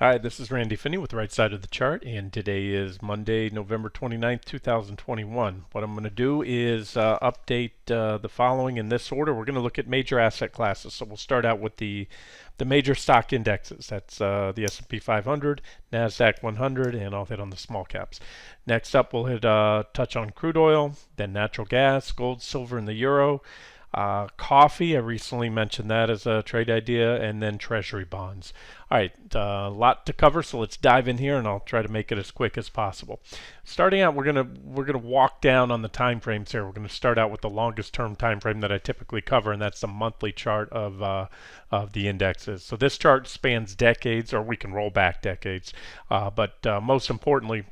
Hi, this is Randy Finney with the Right Side of the Chart, and today is Monday, November 29th, 2021. What I'm going to do is update the following in this order. We're going to look at major asset classes. So we'll start out with the major stock indexes. That's the S&P 500, NASDAQ 100, and I'll hit on the small caps. Next up, we'll hit touch on crude oil, then natural gas, gold, silver, and the euro. Coffee, I recently mentioned that as a trade idea, and then Treasury bonds. All right, a lot to cover, so let's dive in here, and I'll try to make it as quick as possible. Starting out, we're gonna walk down on the time frames here. We're gonna start out with the longest term time frame that I typically cover, and that's the monthly chart of the indexes. So this chart spans decades, or we can roll back decades, but most importantly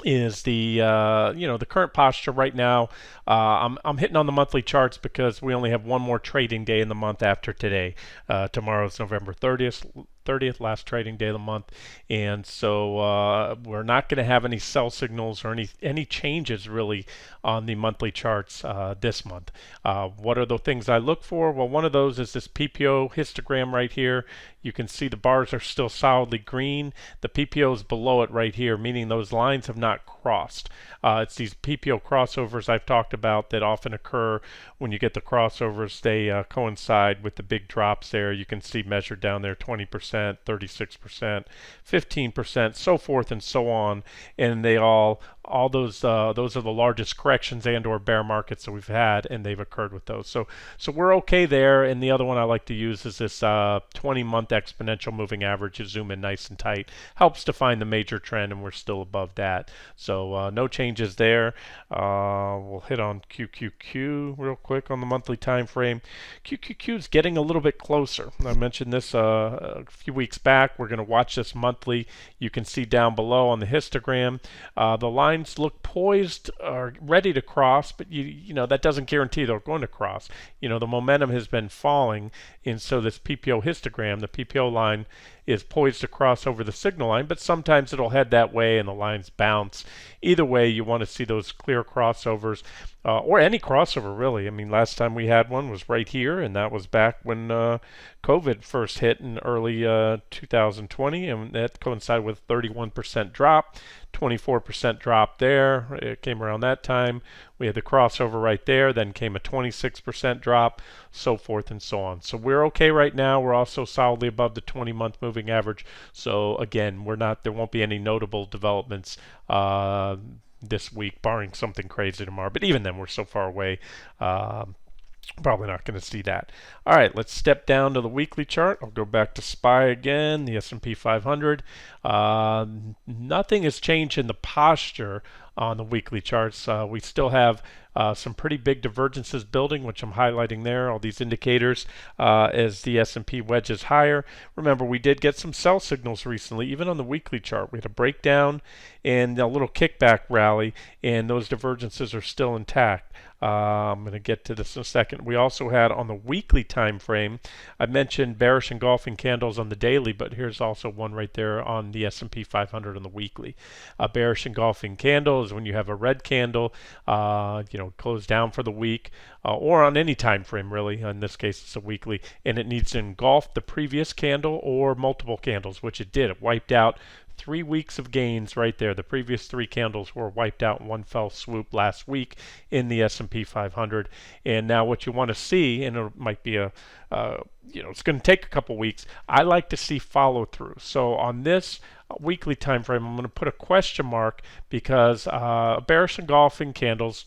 is the the current posture right now. I'm hitting on the monthly charts because we only have one more trading day in the month after today. Tomorrow's November 30th, last trading day of the month, and so we're not going to have any sell signals or any changes really on the monthly charts this month. What are the things I look for? Well, one of those is this PPO histogram right here. You can see the bars are still solidly green. The PPO is below it right here, meaning those lines have not crossed. It's these PPO crossovers I've talked about that often occur when you get the crossovers. They coincide with the big drops there. You can see measured down there 20%, 36%, 15%, so forth and so on. And they all those are the largest corrections and or bear markets that we've had, and they've occurred with those. So we're okay there. And the other one I like to use is this 20-month exponential moving average. You zoom in nice and tight, helps define the major trend, and we're still above that. So no changes there. We'll hit on QQQ real quick on the monthly time frame. QQQ is getting a little bit closer. I mentioned this a few weeks back. We're going to watch this monthly. You can see down below on the histogram, the lines look poised or ready to cross, but you know that doesn't guarantee they're going to cross. You know, the momentum has been falling, and so this PPO histogram, the PPO line, is poised to cross over the signal line, but sometimes it'll head that way and the lines bounce. Either way, you want to see those clear crossovers, or any crossover really. I mean, last time we had one was right here, and that was back when COVID first hit in early 2020, and that coincided with 31% drop, 24% drop there. It came around that time. We had the crossover right there, then came a 26% drop, so forth and so on. So we're okay right now. We're also solidly above the 20-month moving average. So again, there won't be any notable developments this week, barring something crazy tomorrow. But even then, we're so far away. Probably not going to see that. All right, let's step down to the weekly chart. I'll go back to SPY again, the S&P 500. Nothing has changed in the posture on the weekly charts. We still have some pretty big divergences building, which I'm highlighting there, all these indicators, as the S&P wedges higher. Remember, we did get some sell signals recently, even on the weekly chart. We had a breakdown and a little kickback rally, and those divergences are still intact. I'm going to get to this in a second. We also had on the weekly time frame, I mentioned bearish engulfing candles on the daily, but here's also one right there on the S&P 500 on the weekly. A bearish engulfing candle is when you have a red candle, close down for the week, or on any time frame really. In this case, it's a weekly, and it needs to engulf the previous candle or multiple candles, which it did. It wiped out 3 weeks of gains right there. The previous 3 candles were wiped out in one fell swoop last week in the S&P 500. And now what you want to see, and it might be it's going to take a couple weeks. I like to see follow through. So on this weekly time frame, I'm going to put a question mark because bearish engulfing candles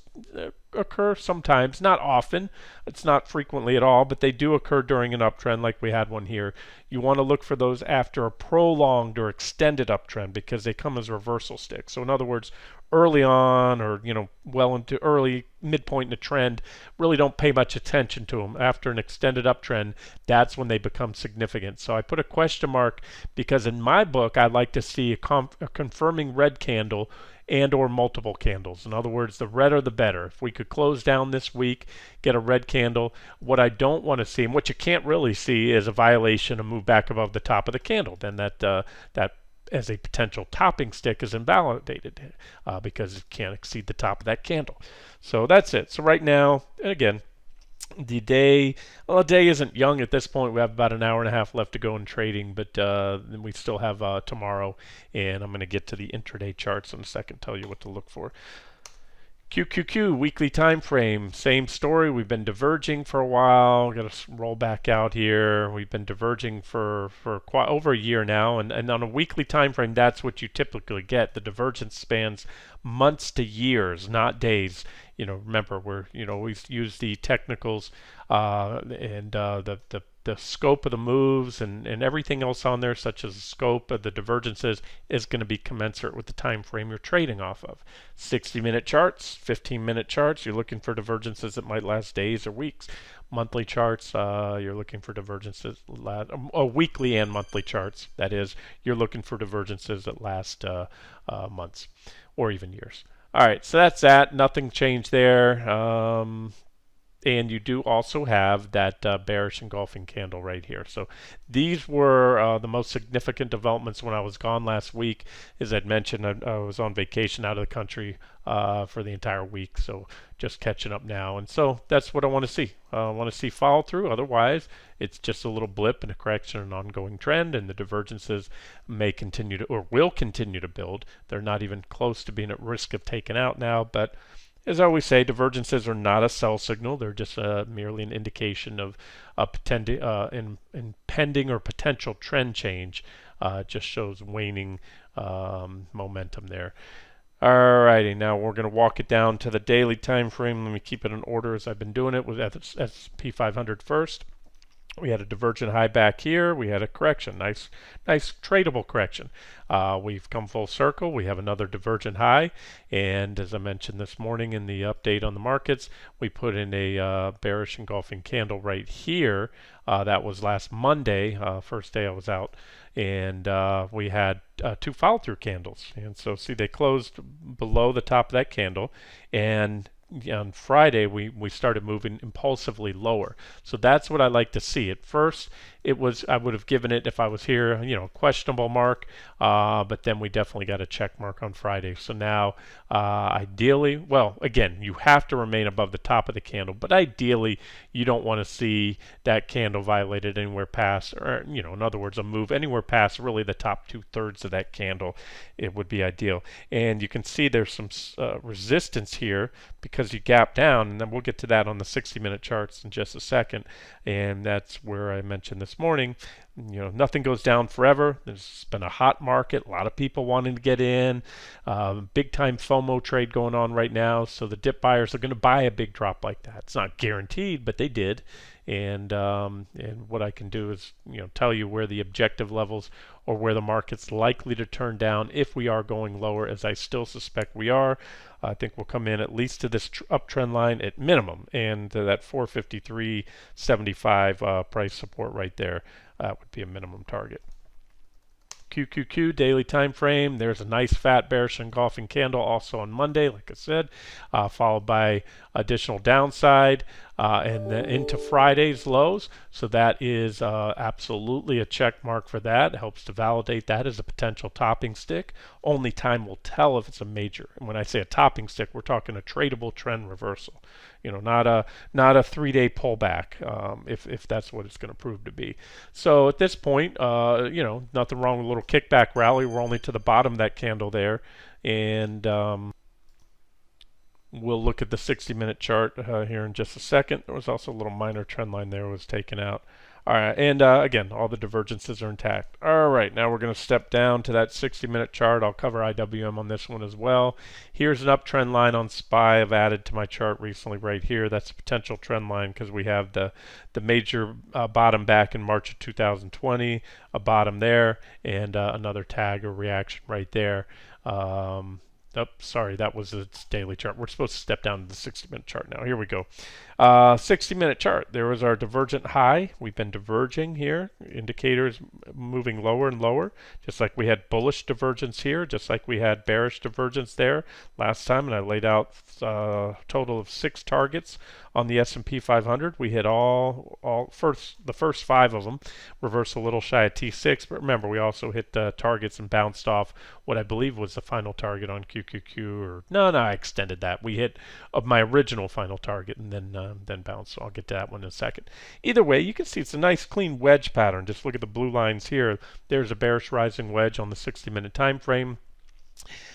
occur sometimes, not often. It's not frequently at all, but they do occur during an uptrend like we had one here. You want to look for those after a prolonged or extended uptrend because they come as reversal sticks. So in other words, early on, or well into early midpoint in the trend, really don't pay much attention to them. After an extended uptrend, that's when they become significant. So I put a question mark because in my book I like to see a confirming red candle and or multiple candles. In other words, the redder the better. If we could close down this week, get a red candle, what I don't want to see, and what you can't really see, is a violation, a move back above the top of the candle. Then that as a potential topping stick is invalidated because it can't exceed the top of that candle. So that's it. So right now, and again, The day, well, the day isn't young at this point. We have about an hour and a half left to go in trading, but then we still have tomorrow, and I'm going to get to the intraday charts in a second, tell you what to look for. QQQ, weekly time frame, same story. We've been diverging for a while. Got to roll back out here. We've been diverging for quite over a year now, and on a weekly time frame, that's what you typically get. The divergence spans months to years, not days. Remember, we use the technicals and the scope of the moves and everything else on there, such as the scope of the divergences, is going to be commensurate with the time frame you're trading off of. 60-minute charts, 15-minute charts, you're looking for divergences that might last days or weeks. Monthly charts, you're looking for divergences, weekly and monthly charts, that is, you're looking for divergences that last months or even years. All right, so that's that. Nothing changed there. And you do also have that bearish engulfing candle right here. So these were the most significant developments when I was gone last week. As I'd mentioned, I was on vacation out of the country for the entire week, so just catching up now. And so that's what I want to see. I want to see follow through. Otherwise, it's just a little blip and a correction, an ongoing trend, and the divergences may continue to, or will continue to build. They're not even close to being at risk of taking out now, but as I always say, divergences are not a sell signal. They're just merely an indication of impending or potential trend change. It just shows waning momentum there. Alrighty, now we're going to walk it down to the daily time frame. Let me keep it in order as I've been doing it with S&P 500 first. We had a divergent high back here. We had a correction, nice tradable correction. We've come full circle. We have another divergent high, and as I mentioned this morning in the update on the markets, we put in a bearish engulfing candle right here. That was last Monday, first day I was out, and we had two follow-through candles. And so see, they closed below the top of that candle, and on Friday we started moving impulsively lower. So that's what I like to see. At first I would have given it, if I was here, questionable mark, but then we definitely got a check mark on Friday. So now ideally, well, again, you have to remain above the top of the candle, but ideally you don't want to see that candle violated anywhere past, or in other words, a move anywhere past really the top 2/3 of that candle. It would be ideal. And you can see there's some resistance here because you gap down, and then we'll get to that on the 60-minute charts in just a second. And that's where I mentioned this morning, nothing goes down forever. There's been a hot market, a lot of people wanting to get in, big time FOMO trade going on right now. So the dip buyers are going to buy a big drop like that. It's not guaranteed, but they did. And what I can do is tell you where the objective levels or where the market's likely to turn down if we are going lower, as I still suspect we are. I think we'll come in at least to this uptrend line at minimum, and that 453.75 price support right there would be a minimum target. QQQ daily time frame. There's a nice fat bearish engulfing candle also on Monday, like I said, followed by additional downside and then into Friday's lows. So that is absolutely a check mark for that. It helps to validate that as a potential topping stick. Only time will tell if it's a major. And when I say a topping stick, we're talking a tradable trend reversal. Not a 3-day pullback, if that's what it's going to prove to be. So at this point, nothing wrong with a little kickback rally. We're only to the bottom of that candle there, and we'll look at the 60-minute chart here in just a second. There was also a little minor trend line there was taken out. All right, and again, all the divergences are intact. All right, now we're going to step down to that 60-minute chart. I'll cover IWM on this one as well. Here's an uptrend line on SPY. I've added to my chart recently right here. That's a potential trend line because we have the major bottom back in March of 2020, a bottom there, and another tag or reaction right there. Sorry, that was its daily chart. We're supposed to step down to the 60-minute chart now. Here we go. 60-minute chart. There was our divergent high. We've been diverging here. Indicators moving lower and lower, just like we had bullish divergence here, just like we had bearish divergence there last time. And I laid out a total of 6 targets on the S&P 500. We hit the first 5 of them. Reversed a little shy of T6, but remember we also hit targets and bounced off what I believe was the final target on Q. QQQ, or no, I extended that. We hit my original final target and then bounced. So I'll get to that one in a second. Either way, you can see it's a nice clean wedge pattern. Just look at the blue lines here. There's a bearish rising wedge on the 60-minute time frame.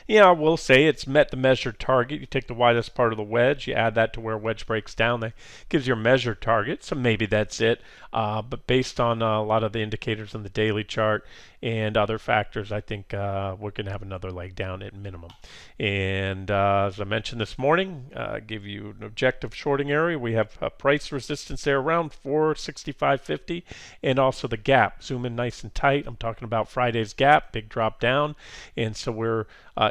Yeah, I will say it's met the measured target. You take the widest part of the wedge, you add that to where wedge breaks down. That gives you a measured target, so maybe that's it. But based on a lot of the indicators on the daily chart and other factors, I think we're going to have another leg down at minimum. And as I mentioned this morning, give you an objective shorting area. We have a price resistance there around 465.50, and also the gap. Zoom in nice and tight. I'm talking about Friday's gap, big drop down, and so we're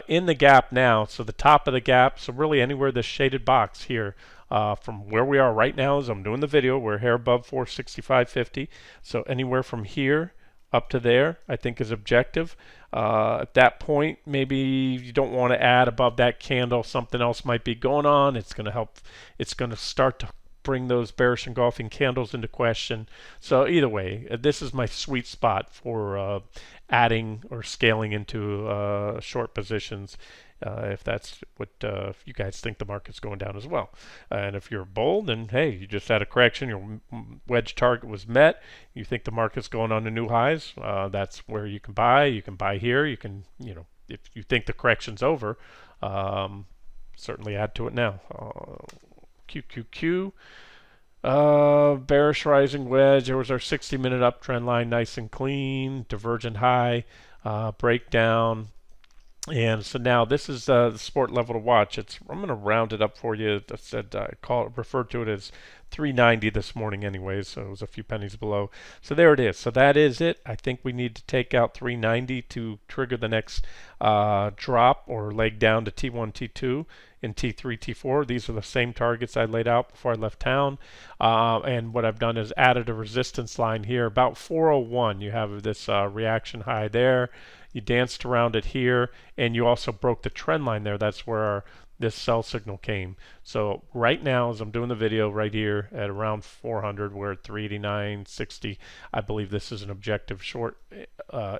in the gap now. So the top of the gap, so really anywhere this shaded box here, from where we are right now as I'm doing the video, we're here above 465.50. So anywhere from here up to there, I think is objective. At that point, maybe you don't want to add above that candle. Something else might be going on. It's going to help. It's going to start to bring those bearish engulfing candles into question. So either way, this is my sweet spot for adding or scaling into short positions, if that's what if you guys think the market's going down as well. And if you're bold, then hey, you just had a correction, your wedge target was met, you think the market's going on to new highs, that's where you can buy. You can buy here. You can, if you think the correction's over, certainly add to it now. QQQ, bearish rising wedge. There was our 60-minute uptrend line, nice and clean, divergent high, breakdown. And so now this is the support level to watch. I'm going to round it up for you. I said referred to it as 390 this morning anyways, so it was a few pennies below. So there it is. So that is it. I think we need to take out 390 to trigger the next drop or leg down to T1, T2, and T3, T4. These are the same targets I laid out before I left town. And what I've done is added a resistance line here. About 401, you have this reaction high there. You danced around it here, and you also broke the trend line there. That's where this sell signal came. So right now, as I'm doing the video right here at around 400, we're at 389.60. I believe this is an objective short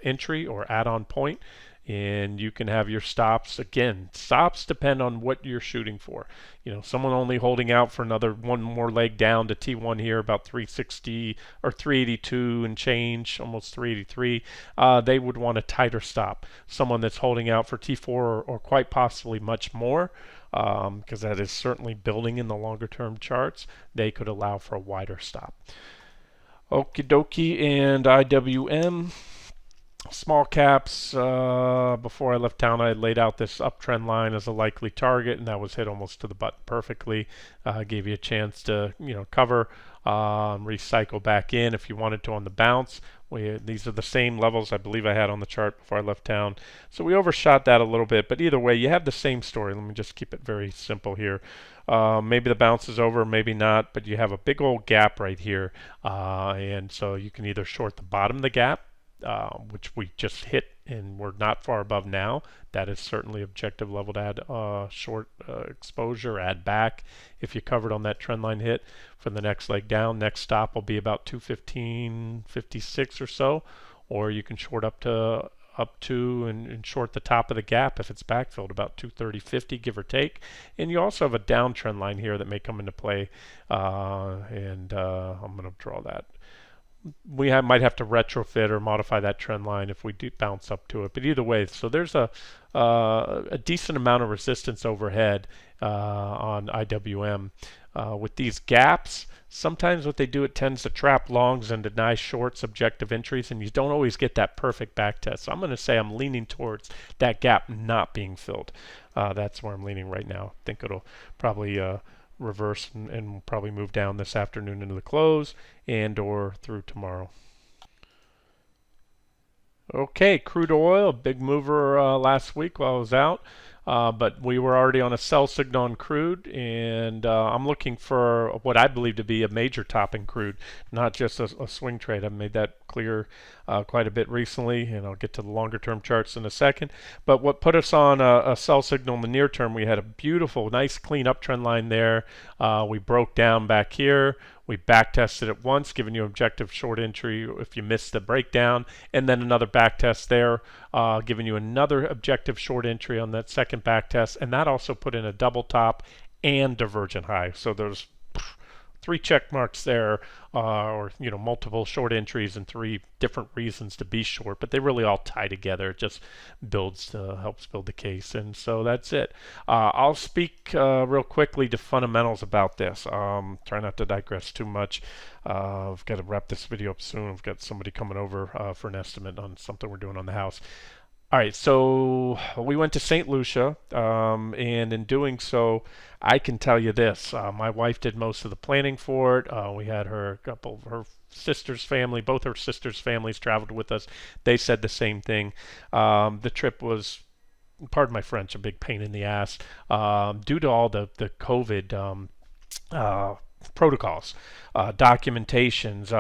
entry or add-on point. And you can have your stops. Again, stops depend on what you're shooting for. Someone only holding out for another one more leg down to T1 here, about 360 or 382 and change, almost 383. They would want a tighter stop. Someone that's holding out for T4 or quite possibly much more, because that is certainly building in the longer term charts, they could allow for a wider stop. Okie dokie, and IWM. Small caps, before I left town, I laid out this uptrend line as a likely target, and that was hit almost to the button perfectly. Gave you a chance to, cover, recycle back in if you wanted to on the bounce. These are the same levels I believe I had on the chart before I left town. So we overshot that a little bit, but either way, you have the same story. Let me just keep it very simple here. Maybe the bounce is over, maybe not, but you have a big old gap right here, and so you can either short the bottom of the gap, which we just hit and we're not far above now. That is certainly objective level to add short exposure, add back if you covered on that trend line hit for the next leg down. Next stop will be about 215.56 or so, or you can short up to and short the top of the gap if it's backfilled about 230.50, give or take. And you also have a downtrend line here that may come into play, and I'm going to draw that. We might have to retrofit or modify that trend line if we do bounce up to it. But either way, so there's a decent amount of resistance overhead on IWM. With these gaps, sometimes what they do, it tends to trap longs and deny shorts objective entries, and you don't always get that perfect back test. So I'm going to say I'm leaning towards that gap not being filled. That's where I'm leaning right now. I think it'll probably reverse and probably move down this afternoon into the close and or through tomorrow. Okay, crude oil, a big mover last week while I was out, but we were already on a sell signal on crude, and I'm looking for what I believe to be a major top in crude, not just a swing trade. I've made that clear quite a bit recently, and I'll get to the longer term charts in a second. But what put us on a sell signal in the near term, we had a beautiful, nice clean uptrend line there. We broke down back here. We back tested it once, giving you objective short entry if you missed the breakdown, and then another back test there, giving you another objective short entry on that second back test, and that also put in a double top and divergent high. So there's 3 check marks there, or multiple short entries and 3 different reasons to be short, but they really all tie together. It just helps build the case, and so that's it. I'll speak real quickly to fundamentals about this. Try not to digress too much. I've got to wrap this video up soon. I've got somebody coming over for an estimate on something we're doing on the house. All right, so we went to St. Lucia, and in doing so, I can tell you this. My wife did most of the planning for it. We had her sister's family, both her sisters' families traveled with us. They said the same thing. The trip was, pardon my French, a big pain in the ass due to all the COVID protocols, documentations,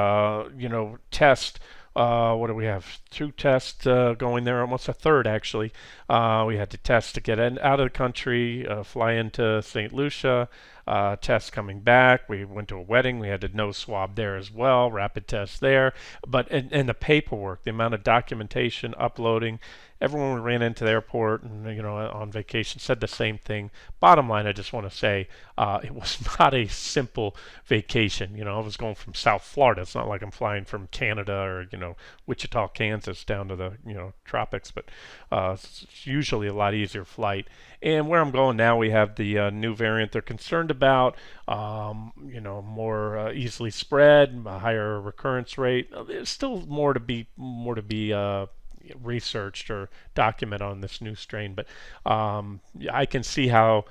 test. What do we have? 2 tests going there, almost a third actually. We had to test to get out of the country, fly into St. Lucia, test coming back. We went to a wedding. We had to nose swab there as well, rapid test there. But and the paperwork, the amount of documentation, uploading. Everyone we ran into the airport and on vacation said the same thing. Bottom line, I just want to say it was not a simple vacation. I was going from South Florida. It's not like I'm flying from Canada or Wichita, Kansas down to the tropics, but it's usually a lot easier flight. And where I'm going now, we have the new variant they're concerned about. More easily spread, a higher recurrence rate. There's still more to be researched or document on this new strain, but I can see how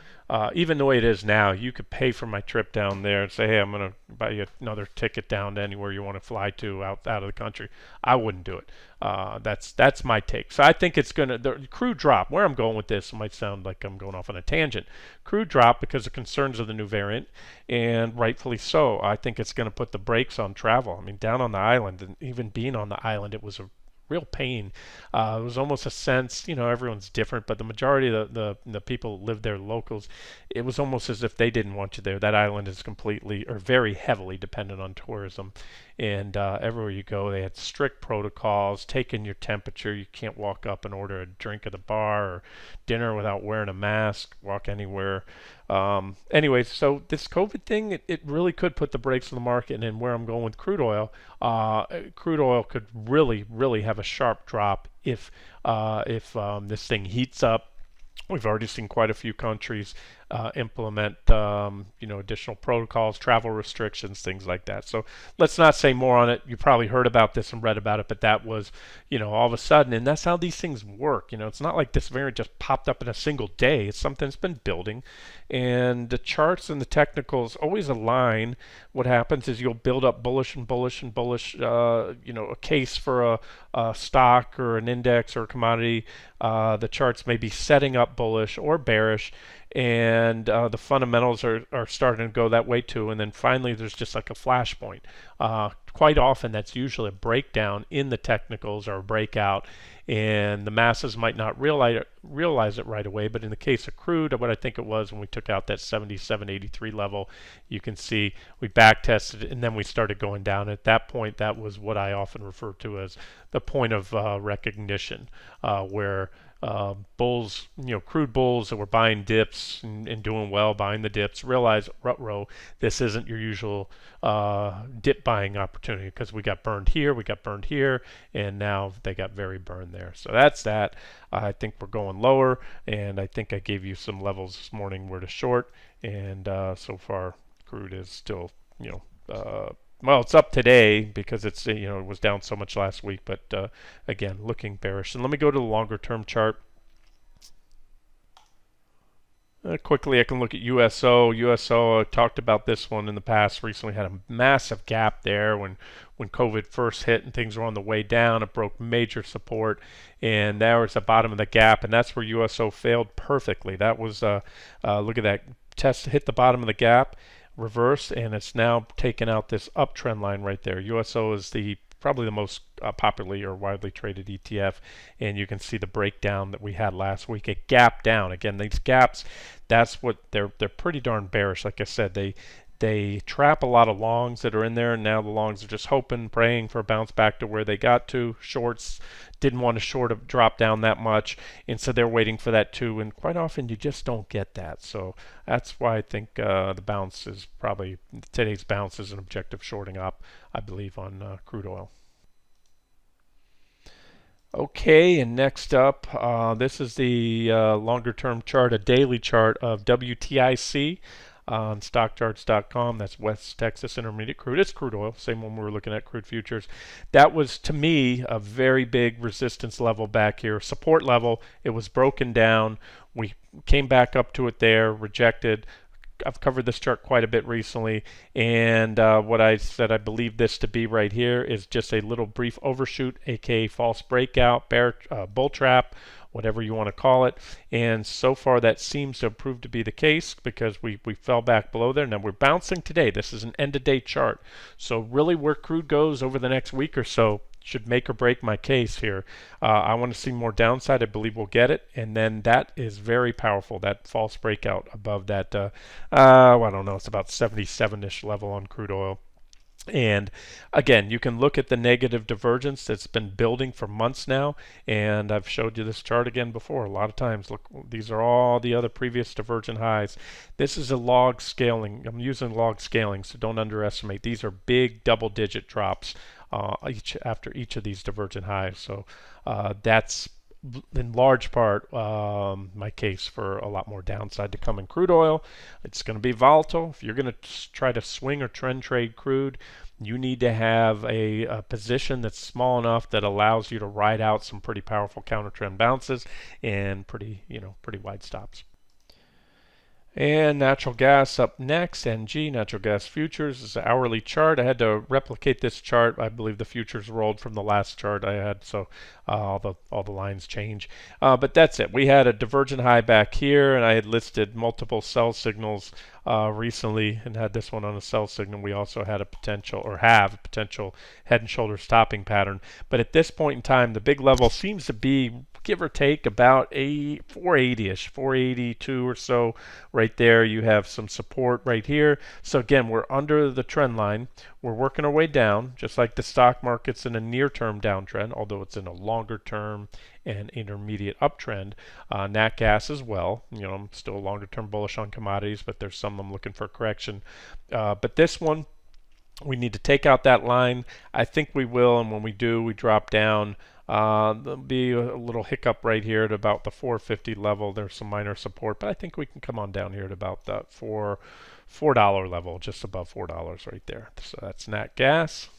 even the way it is now, you could pay for my trip down there and say, hey, I'm going to buy you another ticket down to anywhere you want to fly to out of the country. I wouldn't do it. That's my take. So I think it's going to, the crude drop. Where I'm going with this, it might sound like I'm going off on a tangent. Crude drop because of concerns of the new variant, and rightfully so. I think it's going to put the brakes on travel. I mean, down on the island, and even being on the island, it was a real pain. It was almost a sense, everyone's different, but the majority of the people who live there, locals, it was almost as if they didn't want you there. That island is completely or very heavily dependent on tourism, and everywhere you go, they had strict protocols, taking your temperature. You can't walk up and order a drink at the bar or dinner without wearing a mask, walk anywhere. Anyways, so this COVID thing, it really could put the brakes on the market. And then where I'm going with crude oil could really have a sharp drop if this thing heats up. We've already seen quite a few countries implement, additional protocols, travel restrictions, things like that. So let's not say more on it. You probably heard about this and read about it, but that was, all of a sudden, and that's how these things work. It's not like this variant just popped up in a single day. It's something that's been building, and the charts and the technicals always align. What happens is you'll build up bullish and bullish and bullish, a case for a stock or an index or a commodity. The charts may be setting up bullish or bearish, and the fundamentals are starting to go that way too. And then finally, there's just like a flashpoint. Quite often, that's usually a breakdown in the technicals or a breakout, and the masses might not realize it right away. But in the case of crude, what I think it was when we took out that 77.83 level, you can see we back tested it, and then we started going down. At that point, that was what I often refer to as the point of recognition, where bulls, crude bulls that were buying dips and doing well, buying the dips, realize, ruh-roh, this isn't your usual dip buying opportunity, because we got burned here, and now they got very burned there. So that's that. I think we're going lower, and I think I gave you some levels this morning where to short, and so far crude is still, well, it's up today because it's it was down so much last week, but again, looking bearish. And let me go to the longer term chart. Quickly, I can look at USO. USO, I talked about this one in the past. Recently had a massive gap there when COVID first hit and things were on the way down. It broke major support, and there was the bottom of the gap, and that's where USO failed perfectly. That was look at that test, hit the bottom of the gap, reversed, and it's now taken out this uptrend line right there. USO is the probably the most popularly or widely traded ETF. And you can see the breakdown that we had last week. It gapped down. Again, these gaps, that's what they're pretty darn bearish. Like I said, they trap a lot of longs that are in there, and now the longs are just hoping, praying for a bounce back to where they got to. Shorts didn't want to short a drop down that much, and so they're waiting for that too. And quite often you just don't get that. So that's why I think the bounce is probably today's bounce is an objective shorting up, I believe, on crude oil. Okay, and next up, this is the longer term chart, a daily chart of WTIC on stockcharts.com. That's West Texas Intermediate Crude. It's crude oil, same one we were looking at, crude futures. That was, to me, a very big resistance level back here, support level. It was broken down. We came back up to it there, rejected. I've covered this chart quite a bit recently, and what I said I believe this to be right here is just a little brief overshoot, aka false breakout, bear bull trap, whatever you want to call it. And so far that seems to have proved to be the case, because we fell back below there. Now we're bouncing today. This is an end of day chart, so really where crude goes over the next week or so should make or break my case here. I want to see more downside. I believe we'll get it, and then that is very powerful, that false breakout above that I don't know, it's about 77-ish level on crude oil. And again, you can look at the negative divergence that's been building for months now, and I've showed you this chart again before a lot of times. Look, these are all the other previous divergent highs. This is a log scaling. I'm using log scaling, so don't underestimate. These are big double-digit drops after each of these divergent highs. So that's in large part my case for a lot more downside to come in crude oil. It's going to be volatile. If you're going to try to swing or trend trade crude, you need to have a position that's small enough that allows you to ride out some pretty powerful counter trend bounces and pretty wide stops. And natural gas up next, NG, natural gas futures, is an hourly chart. I had to replicate this chart. I believe the futures rolled from the last chart I had, so all the lines change. But that's it. We had a divergent high back here, and I had listed multiple sell signals recently and had this one on a sell signal. We also had a potential, or have a potential, head and shoulder stopping pattern. But at this point in time, the big level seems to be, give or take, about a 480-ish, 482 or so right there. You have some support right here. So again, we're under the trend line. We're working our way down, just like the stock market's in a near-term downtrend, although it's in a longer-term and intermediate uptrend. Nat gas as well. I'm still longer-term bullish on commodities, but there's some I'm looking for correction. But this one, we need to take out that line. I think we will, and when we do, we drop down. There'll be a little hiccup right here at about the 450 level. There's some minor support, but I think we can come on down here at about that $4 level, just above $4 right there. So that's nat gas.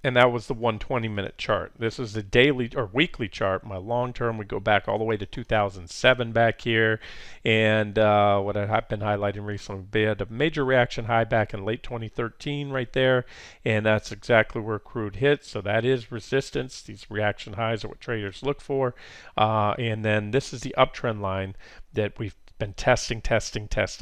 And that was the 120-minute chart. This is the daily or weekly chart. My long term, we go back all the way to 2007 back here. And what I've been highlighting recently, we had a major reaction high back in late 2013 right there. And that's exactly where crude hit. So that is resistance. These reaction highs are what traders look for. And then this is the uptrend line that we've been testing.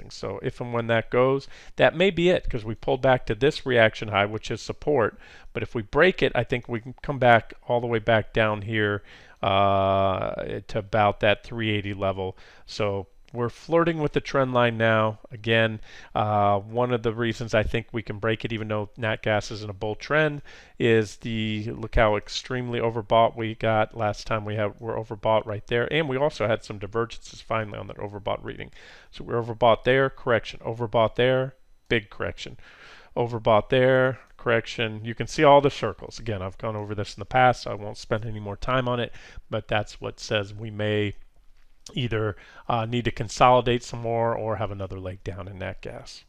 So if and when that goes, that may be it, because we pulled back to this reaction high, which is support. But if we break it, I think we can come back all the way back down here to about that 380 level. So we're flirting with the trend line now. Again, one of the reasons I think we can break it, even though nat gas is in a bull trend, is look how extremely overbought we got last time. We're overbought right there, and we also had some divergences finally on that overbought reading. So we're overbought there, correction. Overbought there, big correction. Overbought there, correction. You can see all the circles. Again, I've gone over this in the past, so I won't spend any more time on it, but that's what says we may either need to consolidate some more or have another leg down in nat gas.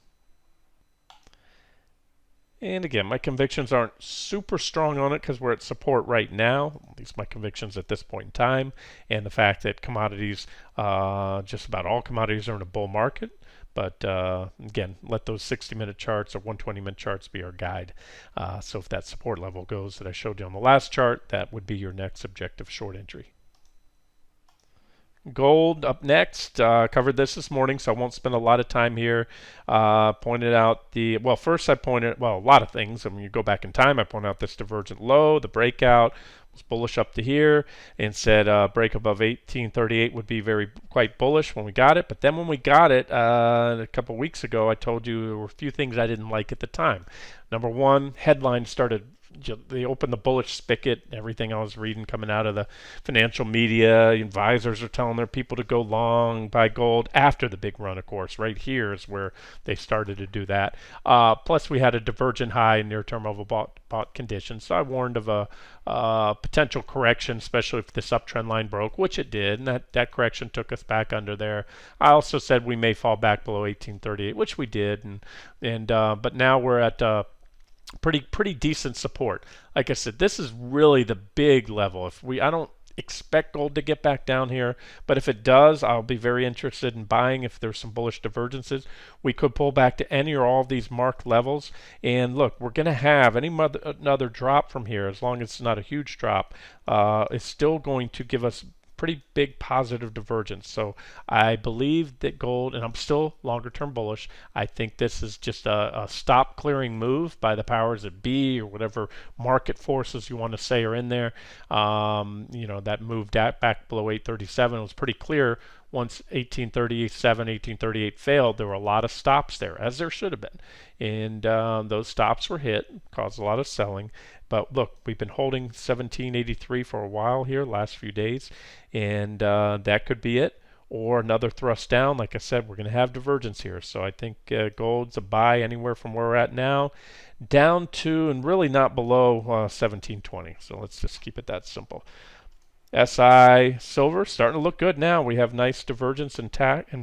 And again, my convictions aren't super strong on it because we're at support right now, at least my convictions at this point in time, and the fact that commodities, just about all commodities are in a bull market. But again, let those 60-minute charts or 120-minute charts be our guide. So if that support level goes that I showed you on the last chart, that would be your next objective short entry. Gold up next. Covered this morning, so I won't spend a lot of time here. Pointed out well, first I pointed, well, a lot of things. I mean, you go back in time, I pointed out this divergent low, the breakout was bullish up to here, and said break above 1838 would be quite bullish when we got it. But then when we got it a couple weeks ago, I told you there were a few things I didn't like at the time. Number one, headlines started, they opened the bullish spigot. Everything I was reading coming out of the financial media, advisors are telling their people to go long, buy gold after the big run, of course. Right here is where they started to do that. Plus, we had a divergent high near-term overbought conditions. So I warned of a potential correction, especially if this uptrend line broke, which it did, and that correction took us back under there. I also said we may fall back below 1838, which we did, and but now we're at pretty decent support. Like I said, this is really the big level. I don't expect gold to get back down here, but if it does, I'll be very interested in buying. If there's some bullish divergences, we could pull back to any or all of these marked levels. And look, we're going to have another drop from here, as long as it's not a huge drop. It's still going to give us pretty big positive divergence. So I believe that gold, and I'm still longer term bullish, I think this is just a stop clearing move by the powers that be, or whatever market forces you want to say are in there. That moved back below 837. It was pretty clear once 1837, 1838 failed, there were a lot of stops there, as there should have been. And those stops were hit, caused a lot of selling. But look, we've been holding 1783 for a while here, last few days, and that could be it. Or another thrust down. Like I said, we're going to have divergence here. So I think gold's a buy anywhere from where we're at now down to, and really not below 1720. So let's just keep it that simple. SI silver starting to look good now. We have nice divergence in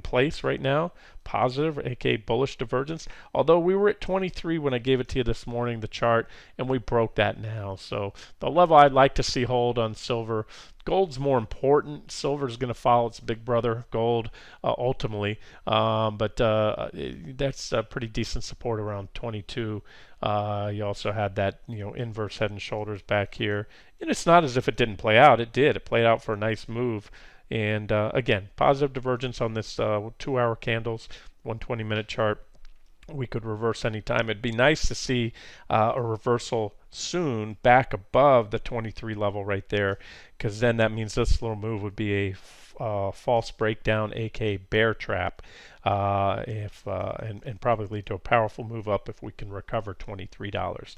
place right now. Positive, aka bullish divergence. Although we were at 23 when I gave it to you this morning, the chart, and we broke that now. So the level I'd like to see hold on silver. Gold's more important. Silver's going to follow its big brother, gold, ultimately. But that's a pretty decent support around 22. You also had that, inverse head and shoulders back here. And it's not as if it didn't play out. It did. It played out for a nice move. And again, positive divergence on this 2-hour candles, 120-minute chart. We could reverse anytime. It'd be nice to see a reversal soon back above the 23 level right there, because then that means this little move would be a false breakdown, aka bear trap, and probably lead to a powerful move up if we can recover $23.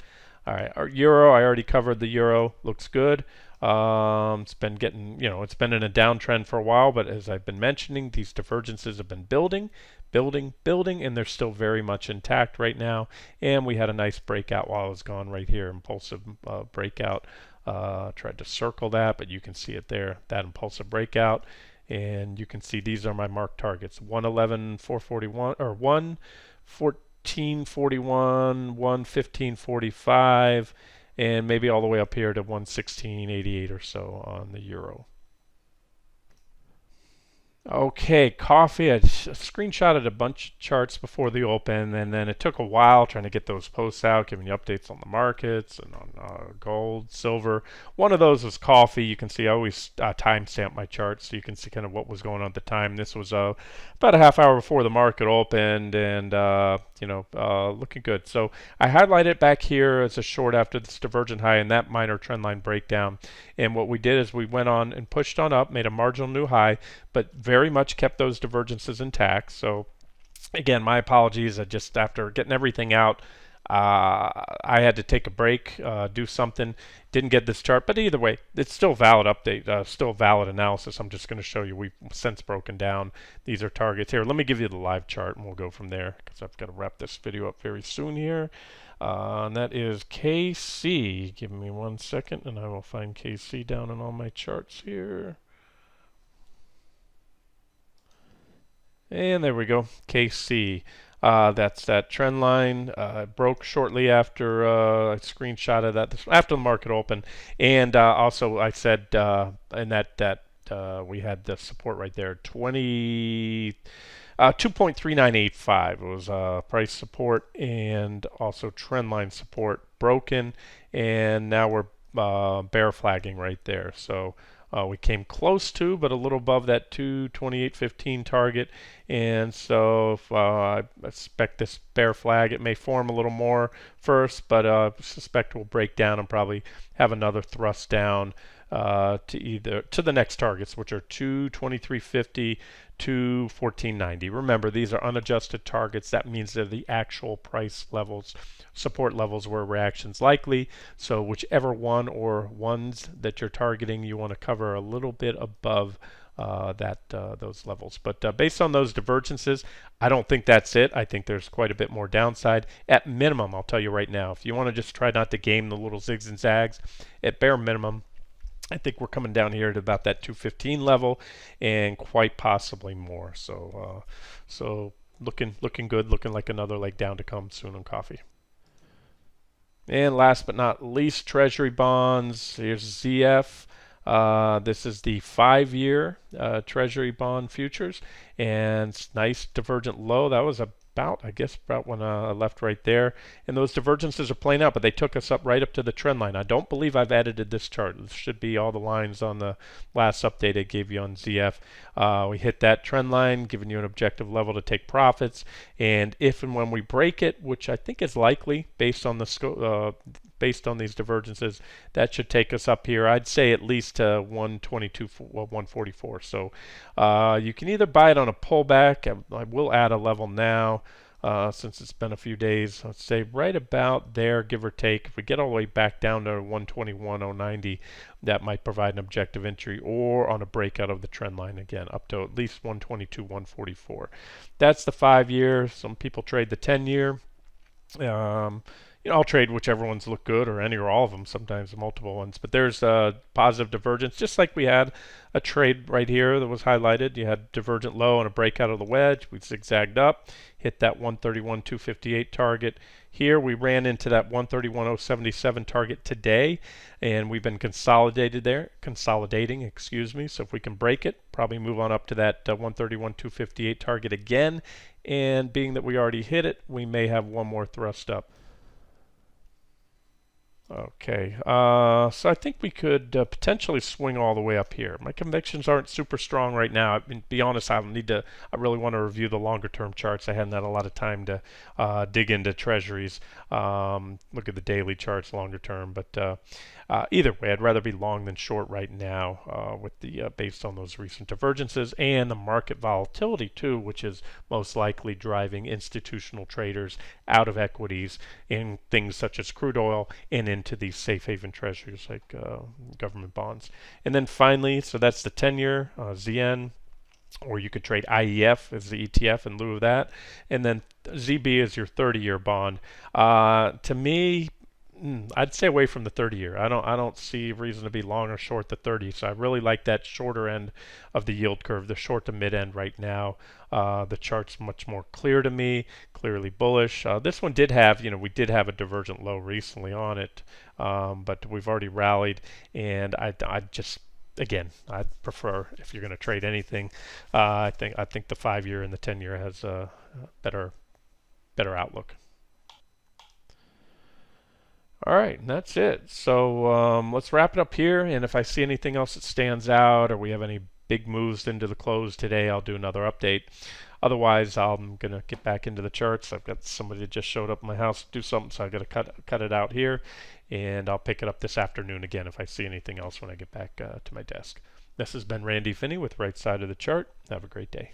All right, our euro, I already covered the euro. Looks good. It's been it's been in a downtrend for a while, but as I've been mentioning, these divergences have been building, and they're still very much intact right now. And we had a nice breakout while I was gone right here, impulsive breakout. Tried to circle that, but you can see it there, that impulsive breakout. And you can see these are my marked targets: 111.441 or 114.41, 115.45, and maybe all the way up here to 116.88 or so on the euro. Okay, coffee. I screenshotted a bunch of charts before the open, and then it took a while trying to get those posts out, giving you updates on the markets and on gold, silver. One of those was coffee. You can see I always timestamp my charts, so you can see kind of what was going on at the time. This was about a half hour before the market opened, and looking good. So I highlighted it back here as a short after this divergent high and that minor trend line breakdown. And what we did is we went on and pushed on up, made a marginal new high, but very much kept those divergences intact. So again, my apologies. I just, after getting everything out, I had to take a break, do something. Didn't get this chart, but either way, it's still valid update, still valid analysis. I'm just going to show you we've since broken down. These are targets here. Let me give you the live chart, and we'll go from there, because I've got to wrap this video up very soon here. And that is KC. Give me 1 second, and I will find KC down in all my charts here. And there we go, KC. That's that trend line. Broke shortly after I screenshotted that after the market opened, and also I said in that we had the support right there, 2.3985. It was price support and also trend line support broken, and now we're bear flagging right there. So We came close to, but a little above that 228.15 target. And so I expect this bear flag, it may form a little more first, but suspect we'll break down and probably have another thrust down to the next targets, which are 223.50 to 14.90. Remember, these are unadjusted targets. That means they're the actual price levels, support levels where reaction's likely. So whichever one or ones that you're targeting, you want to cover a little bit above those levels. But based on those divergences, I don't think that's it. I think there's quite a bit more downside. At minimum, I'll tell you right now, if you want to just try not to game the little zigs and zags, at bare minimum, I think we're coming down here to about that 215 level, and quite possibly more. So looking good, looking like another leg down to come soon on coffee. And last but not least, Treasury bonds. Here's ZF. This is the 5-year Treasury bond futures, and it's nice divergent low. That was about, I guess, about when I left right there. And those divergences are playing out, but they took us up right up to the trend line. I don't believe I've edited this chart. This should be all the lines on the last update I gave you on ZF. We hit that trend line, giving you an objective level to take profits. And if and when we break it, which I think is likely based on the based on these divergences, that should take us up here. I'd say at least to 122, 144. So you can either buy it on a pullback. I will add a level now since it's been a few days. Let's say right about there, give or take. If we get all the way back down to 121.090, that might provide an objective entry, or on a breakout of the trend line again, up to at least 122, 144. That's the 5-year. Some people trade the 10-year. I'll trade whichever ones look good, or any or all of them, sometimes multiple ones. But there's a positive divergence, just like we had a trade right here that was highlighted. You had divergent low and a breakout of the wedge. We zigzagged up, hit that 131.258 target. Here we ran into that 131.077 target today, and we've been consolidating, excuse me. So if we can break it, probably move on up to that 131.258 target again. And being that we already hit it, we may have one more thrust up. Okay, so I think we could potentially swing all the way up here. My convictions aren't super strong right now. I mean, to be honest, I really want to review the longer term charts. I hadn't had a lot of time to dig into treasuries, look at the daily charts longer term. But either way, I'd rather be long than short right now with the based on those recent divergences and the market volatility too, which is most likely driving institutional traders out of equities in things such as crude oil and into these safe haven treasuries like government bonds. And then finally, so that's the 10-year ZN, or you could trade IEF as the ETF in lieu of that. And then ZB is your 30-year bond. To me, I'd stay away from the 30-year. I don't see reason to be long or short the 30. So I really like that shorter end of the yield curve, the short to mid end right now. The chart's much more clear to me, clearly bullish. This one did have, we did have a divergent low recently on it, but we've already rallied, and I just, again, I'd prefer, if you're going to trade anything, I think the 5-year and the 10-year has a better outlook. All right, and that's it. So let's wrap it up here. And if I see anything else that stands out, or we have any big moves into the close today, I'll do another update. Otherwise, I'm going to get back into the charts. I've got somebody that just showed up in my house to do something, so I've got to cut it out here. And I'll pick it up this afternoon again if I see anything else when I get back to my desk. This has been Randy Finney with Right Side of the Chart. Have a great day.